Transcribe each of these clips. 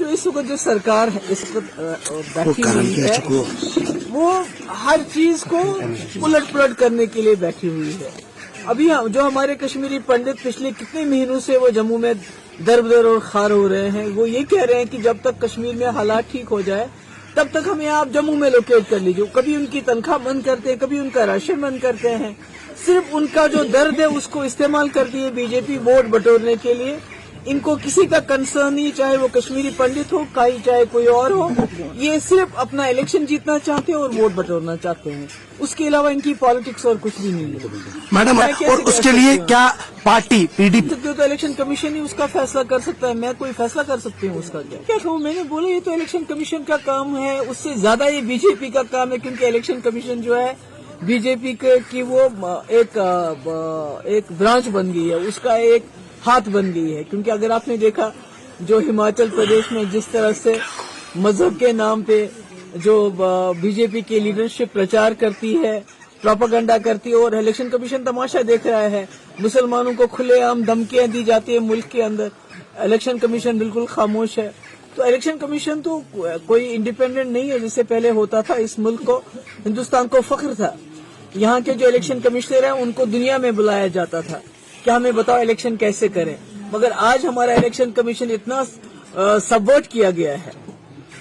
जो इस वक्त जो सरकार है इस वक्त बैठी हुई है वो हर चीज को उलट पुलट करने के लिए बैठी हुई है। अभी जो हमारे कश्मीरी पंडित पिछले कितने महीनों से वो जम्मू में दर और खार हो रहे हैं, वो ये कह रहे हैं कि जब तक कश्मीर में हालात ठीक हो जाए तब तक हमें आप जम्मू में लोकेट कर लीजिए। कभी उनकी तनख्वाह बंद करते हैं, कभी उनका राशन बंद करते हैं। सिर्फ उनका जो दर्द है उसको इस्तेमाल करती है बीजेपी वोट बटोरने के लिए। इनको किसी का कंसर्न नहीं, चाहे वो कश्मीरी पंडित हो चाहे कोई और हो। ये सिर्फ अपना इलेक्शन जीतना चाहते हैं और वोट बटोरना चाहते हैं। उसके अलावा इनकी पॉलिटिक्स और कुछ भी नहीं है। मैडम, और उसके लिए क्या पार्टी पीडीपी तो इलेक्शन कमीशन ही उसका फैसला कर सकता है। मैं कोई फैसला कर सकती हूँ उसका? क्या कहूँ? मैंने बोला ये तो इलेक्शन कमीशन का काम है, उससे ज्यादा ये बीजेपी का काम है, क्योंकि इलेक्शन कमीशन जो है बीजेपी की वो एक ब्रांच बन गई है, उसका एक हाथ बन गई है। क्योंकि अगर आपने देखा जो हिमाचल प्रदेश में जिस तरह से मजहब के नाम पे जो बीजेपी की लीडरशिप प्रचार करती है, प्रोपेगेंडा करती है, और इलेक्शन कमीशन तमाशा देख रहा है। मुसलमानों को खुलेआम धमकियां दी जाती है मुल्क के अंदर, इलेक्शन कमीशन बिल्कुल खामोश है। तो इलेक्शन कमीशन तो कोई इंडिपेंडेंट नहीं है जैसे पहले होता था। इस मुल्क को, हिंदुस्तान को फख्र था। यहाँ के जो इलेक्शन कमिश्नर हैं उनको दुनिया में बुलाया जाता था कि हमें बताओ इलेक्शन कैसे करें। मगर आज हमारा इलेक्शन कमीशन इतना सबवर्ट किया गया है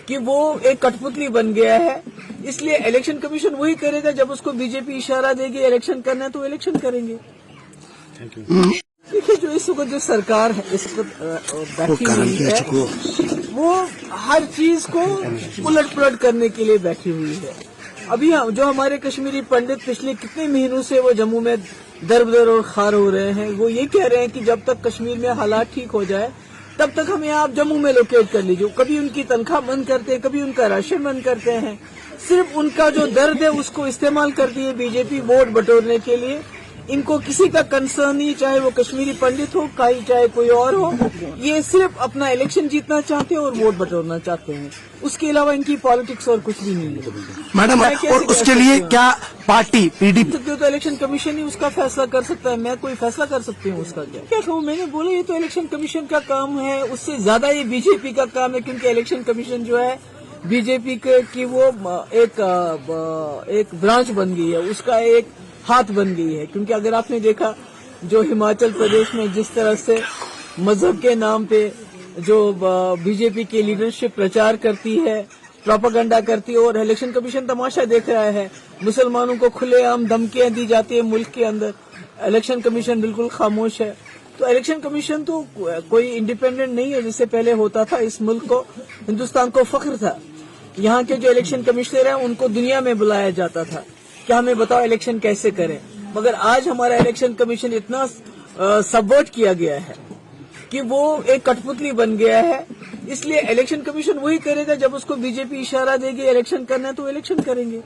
कि वो एक कठपुतली बन गया है। इसलिए इलेक्शन कमीशन वही करेगा जब उसको बीजेपी इशारा देगी इलेक्शन करना है तो इलेक्शन करेंगे। देखिए जो इस वक्त जो सरकार है इस वक्त बैठी हुई है वो हर चीज को उलट पुलट करने के लिए बैठी हुई है। अभी जो हमारे कश्मीरी पंडित पिछले कितने महीनों से वो जम्मू में दर और खार हो रहे हैं, वो ये कह रहे हैं कि जब तक कश्मीर में हालात ठीक हो जाए तब तक हमें आप जम्मू में लोकेट कर लीजिए। कभी उनकी तनख्वाह बंद करते हैं, कभी उनका राशन बंद करते हैं। सिर्फ उनका जो दर्द है उसको इस्तेमाल करती है बीजेपी वोट बटोरने के लिए। इनको किसी का कंसर्न नहीं, चाहे वो कश्मीरी पंडित हो चाहे कोई और हो। ये सिर्फ अपना इलेक्शन जीतना चाहते हैं और वोट बटोरना चाहते हैं। उसके अलावा इनकी पॉलिटिक्स और कुछ भी नहीं है। मैडम, और उसके लिए क्या पार्टी पीडीपी तो इलेक्शन कमीशन ही उसका फैसला कर सकता है। मैं कोई फैसला कर सकती हूँ उसका? क्या कहूँ? मैंने बोला ये तो इलेक्शन कमीशन का काम है, उससे ज्यादा ये बीजेपी का काम है। क्योंकि इलेक्शन कमीशन जो है बीजेपी की वो एक ब्रांच बन गई है, उसका एक हाथ बन गई है। क्योंकि अगर आपने देखा जो हिमाचल प्रदेश में जिस तरह से मजहब के नाम पे जो बीजेपी की लीडरशिप प्रचार करती है, प्रोपेगेंडा करती है, और इलेक्शन कमीशन तमाशा देख रहा है। मुसलमानों को खुलेआम धमकियां दी जाती है मुल्क के अंदर, इलेक्शन कमीशन बिल्कुल खामोश है। तो इलेक्शन कमीशन तो कोई इंडिपेंडेंट नहीं है जैसे पहले होता था। इस मुल्क को, हिंदुस्तान को फख्र था। यहाँ के जो इलेक्शन कमिश्नर हैं उनको दुनिया में बुलाया जाता था कि हमें बताओ इलेक्शन कैसे करें। मगर आज हमारा इलेक्शन कमीशन इतना सबवर्ट किया गया है कि वो एक कठपुतली बन गया है। इसलिए इलेक्शन कमीशन वही करेगा जब उसको बीजेपी इशारा देगी इलेक्शन करना है तो इलेक्शन करेंगे।